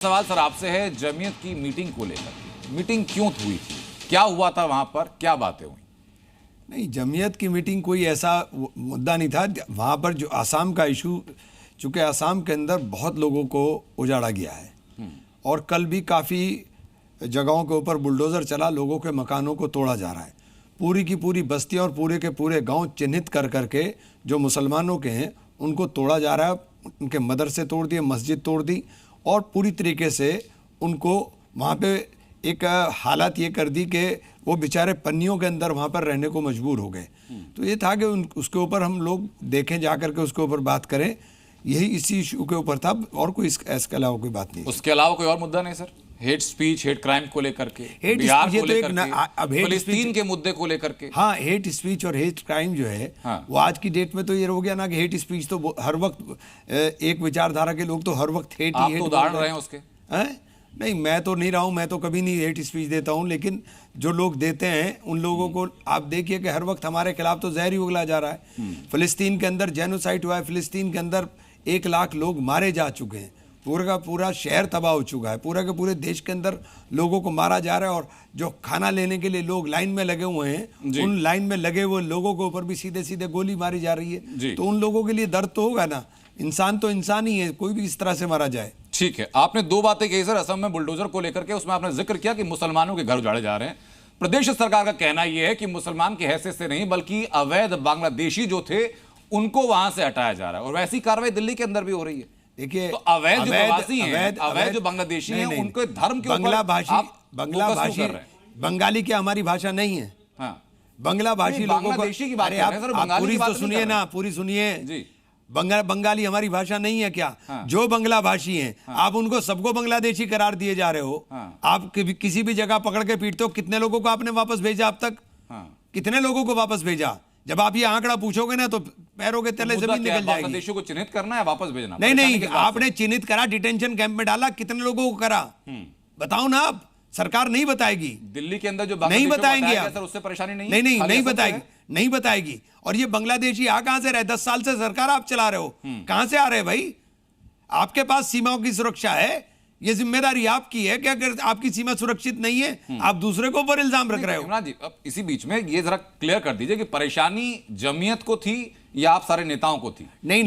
सवाल सर आपसे है जमीयत की मीटिंग को लेकर। मीटिंग क्यों हुई थी, क्या हुआ था वहां पर, क्या बातें हुई? नहीं, जमीयत की मीटिंग कोई ऐसा मुद्दा नहीं था। वहाँ पर जो आसाम का इशू, चूँकि आसाम के अंदर बहुत लोगों को उजाड़ा गया है और कल भी काफ़ी जगहों के ऊपर बुलडोज़र चला, लोगों के मकानों को तोड़ा जा रहा है। पूरी की पूरी बस्तियाँ और पूरे के पूरे गांव चिन्हित कर करके जो मुसलमानों के हैं उनको तोड़ा जा रहा है। उनके मदरसे तोड़ दिए, मस्जिद तोड़ दी और पूरी तरीके से उनको वहाँ पे एक हालत ये कर दी कि वो बेचारे पन्नियों के अंदर वहाँ पर रहने को मजबूर हो गए। तो ये था कि उसके ऊपर हम लोग देखें, जा करके उसके ऊपर बात करें। यही इसी इशू के ऊपर था और कोई इसके अलावा कोई बात नहीं। उसके अलावा कोई और मुद्दा नहीं sir? Hate speech, hate crime को लेकर के, हेट बिहार स्पीच को तो लेकर अब के, फिलिस्तीन के मुद्दे को लेकर के। हाँ, हेट स्पीच और हेट क्राइम जो है वो आज की डेट में तो ये हो गया ना कि हेट स्पीच तो हर वक्त एक विचारधारा के लोग तो हर वक्त हेट आप तो उदाहरण रहे हैं उसके। नहीं, मैं तो नहीं रहा हूँ, मैं तो कभी नहीं हेट स्पीच देता हूँ, लेकिन जो लोग देते हैं उन लोगों को आप देखिए कि हर वक्त हमारे खिलाफ तो जहर ही उगला जा रहा है। फिलिस्तीन के अंदर जेनोसाइड हुआ है, फिलिस्तीन के अंदर 1 लाख लोग मारे जा चुके हैं, पूरा का पूरा शहर तबाह हो चुका है, पूरा के पूरे देश के अंदर लोगों को मारा जा रहा है और जो खाना लेने के लिए लोग लाइन में लगे हुए हैं उन लाइन में लगे हुए लोगों के ऊपर भी सीधे सीधे गोली मारी जा रही है। तो उन लोगों के लिए दर्द तो होगा ना। इंसान तो इंसान ही है, कोई भी इस तरह से मारा जाए। ठीक है, आपने 2 बातें कही सर असम में बुलडोजर को लेकर के। उसमें आपने जिक्र किया कि मुसलमानों के घर उजाड़े जा रहे हैं। प्रदेश सरकार का कहना यह है कि मुसलमान की हैसियत से नहीं बल्कि अवैध बांग्लादेशी जो थे उनको वहां से हटाया जा रहा है और वैसी कार्रवाई दिल्ली के अंदर भी हो रही है। देखिए, तो अवैध जो प्रवासी हैं, अवैध जो बांग्लादेशी हैं, उनके धर्म के ऊपर बंगला भाषी बंगाली क्या हमारी भाषा नहीं है? हाँ, बंगला भाषी लोगों को बांग्लादेशी की बात कर रहे हैं सर, बंगाली पूरी की बात तो नहीं सुनिए कर ना, रहे। पूरी सुनिए जी। बंगाली हमारी भाषा नहीं है क्या? जो बंगला भाषी हैं आप उनको सबको बांग्लादेशी करार दिए जा रहे हो। आप किसी भी जगह पकड़ के पीटते हो। कितने लोगों को आपने वापस भेजा अब तक? कितने लोगों को वापस भेजा? जब आप ये आंकड़ा पूछोगे ना तो पैरों के तले जमीन निकल जाएगी। बांग्लादेशियों को चिन्हित करना है, वापस भेजना? नहीं, आपने चिन्हित करा, डिटेंशन कैंप में डाला, कितने लोगों को करा बताओ ना। आप सरकार नहीं बताएगी। दिल्ली के अंदर जो नहीं बताएंगे आप, सर, उससे परेशानी नहीं? नहीं बताएगी, नहीं बताएगी। और ये बांग्लादेशी आ कहां से रहे? 10 साल से सरकार आप चला रहे हो, कहां से आ रहे हैं भाई? आपके पास सीमाओं की सुरक्षा है, ये जिम्मेदारी आपकी है कि अगर आपकी सीमा सुरक्षित नहीं है आप दूसरे को ऊपर इल्जाम रख रहे हो। इमरान जी, अब इसी बीच में ये जरा क्लियर कर दीजिए कि परेशानी जमीयत को थी या आप सारे नेताओं को थी? नहीं,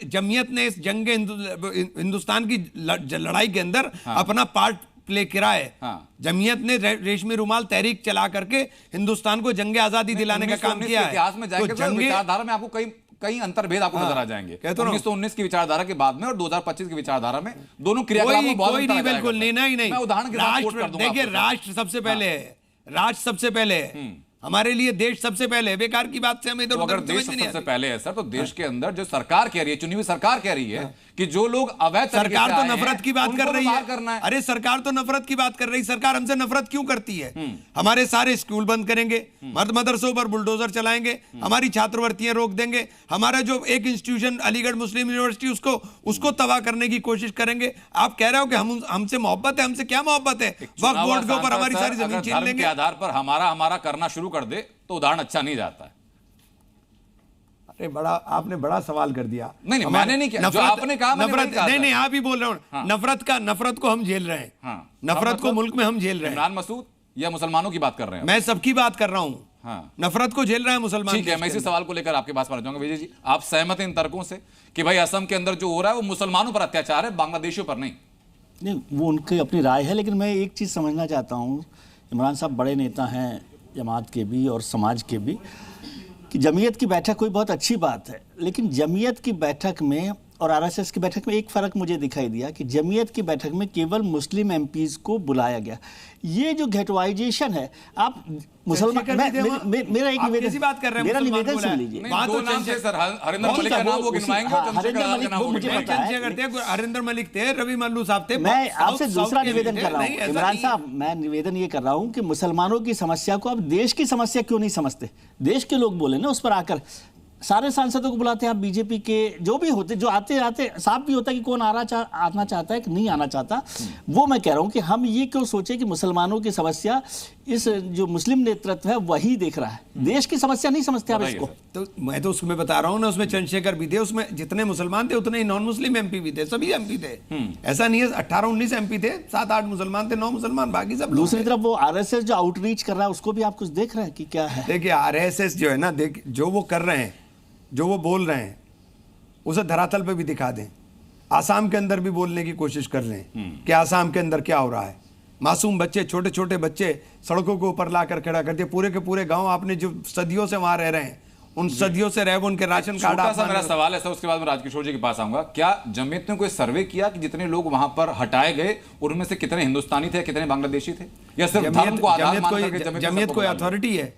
जमीयत ने इस जंग हिंदुस्तान की लड़ाई के अंदर अपना पार्ट प्ले करा है। जमीयत ने रेशमी रुमाल तहरीक चला करके हिंदुस्तान को जंग आजादी दिलाने का काम किया है। इतिहास में जाएंगे तो विचारधारा में आपको कई अंतर्भेद आपको नजर आ जाएंगे। 1919 की विचारधारा के बाद में और 2025 की विचारधारा में दोनों क्रियाकलाप में बहुत अंतर है। बिल्कुल नहीं। मैं उदाहरण के साथ कोट कर दूंगा। देखिए, राष्ट्र सबसे पहले है, राष्ट्र सबसे पहले है, हमारे लिए देश सबसे पहले है। बेकार की बात से हमें इधर अगर देश सबसे पहले है सर, तो देश के अंदर जो सरकार कह रही है, चुनी हुई सरकार कह रही है कि जो लोग अवैध सरकार तो नफरत की बात कर रही है। अरे सरकार तो नफरत की बात कर रही है। सरकार हमसे नफरत क्यों करती है? हमारे सारे स्कूल बंद करेंगे, मदरसों पर बुलडोजर चलाएंगे, हमारी छात्रवृत्तियां रोक देंगे, हमारा जो एक इंस्टीट्यूशन अलीगढ़ मुस्लिम यूनिवर्सिटी उसको तबाह करने की कोशिश करेंगे। आप कह रहे हो कि हमसे मोहब्बत है? हमसे क्या मोहब्बत है? वक्फ बोर्ड के ऊपर हमारी सारी जमीन छीन लेंगे। आधार पर हमारा करना शुरू कर दे तो उदाहरण अच्छा नहीं जाता है। अरे आपने बड़ा सवाल कर दिया। नहीं, मैंने नहीं किया, जो आपने कहा नफरत। नहीं, आप ही बोल रहे हो। नफरत को हम झेल रहे हैं। नफरत को मुल्क में हम झेल रहे हैं। इमरान मसूद या मुसलमानों की बात कर रहे हैं? मैं सबकी बात कर रहा हूं। नफरत को झेल रहे हैं मुसलमान। ठीक है, मैं इसी सवाल को लेकर आपके पास पहुंच जाऊंगा। विजय जी, आप सहमत हैं इन तर्कों से कि भाई असम के अंदर जो हो रहा है वो मुसलमानों पर अत्याचार है, बांग्लादेशियों पर नहीं? नहीं, वो उनकी अपनी राय है, लेकिन मैं एक चीज़ समझना चाहता हूँ। इमरान साहब बड़े नेता हैं जमात के भी और समाज के भी, कि जमीयत की बैठक कोई बहुत अच्छी बात है, लेकिन जमीयत की बैठक में और आरएसएस की बैठक में एक फ़र्क मुझे दिखाई दिया कि जमीयत की बैठक में केवल मुस्लिम एमपीज़ को बुलाया गया। ये जो गेटवाइजेशन है, आप मुसलमान, मेरा एक निवेदन, मेरा निवेदन सुन लीजिए। हरिंदर मलिक थे, रवि मल्लू साहब थे। मैं आपसे दूसरा निवेदन कर रहा हूँ इमरान साहब, मैं निवेदन ये कर रहा हूँ कि मुसलमानों की समस्या को आप देश की समस्या क्यों नहीं समझते? देश के लोग बोले ना उस पर आकर। सारे सांसदों को बुलाते हैं आप, बीजेपी के जो भी होते, जो आते आते साफ भी होता है कि कौन आना चाहता है कि नहीं आना चाहता। वो मैं कह रहा हूं कि हम ये क्यों सोचे कि मुसलमानों की समस्या इस जो मुस्लिम नेतृत्व है वही देख रहा है, देश की समस्या नहीं समझते आप इसको। तो मैं तो उसमें बता रहा हूँ ना, उसमें चंद्रशेखर भी थे, उसमें जितने मुसलमान थे उतने ही नॉन मुस्लिम एमपी भी थे, सभी एमपी थे। ऐसा नहीं है 18-19 एमपी थे, 7-8 मुसलमान थे, 9 मुसलमान, बाकी सब लोग दूसरी थे। तरफ वो आरएसएस जो आउटरीच कर रहा है उसको भी आप कुछ देख रहे हैं कि क्या है? देखिए आरएसएस जो है ना, देख जो वो कर रहे हैं, जो वो बोल रहे हैं, उसे धरातल पे भी दिखा दें। आसाम के अंदर भी बोलने की कोशिश कर रहे हैं कि आसाम के अंदर क्या हो रहा है। मासूम बच्चे, छोटे छोटे बच्चे सड़कों के ऊपर लाकर खड़ा कर दिए। पूरे के पूरे गांव आपने जो सदियों से वहां रह रहे हैं, उन सदियों से रह, उनके राशन कार्ड छोटा सा मेरा सवाल है सर, उसके बाद मैं राजकिशोर जी के पास आऊंगा। क्या जमीयत ने कोई सर्वे किया कि जितने लोग वहां पर हटाए गए उनमें से कितने हिंदुस्तानी थे, कितने बांग्लादेशी थे, या सिर्फ धर्म को आधार मान करके जमीयत कोई अथॉरिटी है?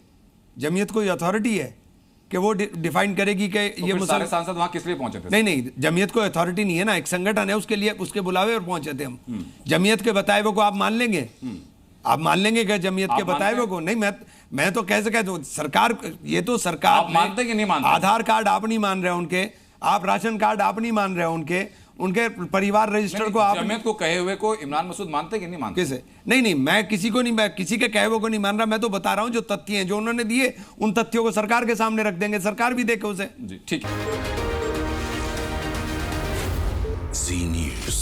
जमीयत कोई अथॉरिटी है कि वो डिफाइन करेगी कि ये सारे सांसद वहां किस लिए पहुंचे थे? नहीं, जमीयत कोई अथॉरिटी नहीं है ना, एक संगठन है, उसके लिए उसके बुलावे और पहुंचे थे हम। जमीयत के बताए हुए को आप मान लेंगे? आप मान लेंगे क्या जमीयत के बताए हुए को? नहीं, मैं तो कैसे कह दूं, सरकार, ये तो सरकार आप मानते कि नहीं मानते? आधार कार्ड आप नहीं मान रहे उनके, आप राशन कार्ड आप नहीं मान रहे उनके परिवार रजिस्टर को आप, जमीयत को कहे हुए को इमरान मसूद मानते कि नहीं मानते? किसे? नहीं, मैं किसी को नहीं, मैं किसी के कहे हुए को नहीं मान रहा। मैं तो बता रहा हूं जो तथ्य हैं, जो उन्होंने दिए, उन तथ्यों को सरकार के सामने रख देंगे, सरकार भी देखे उसे। जी ठीक है। Zee News.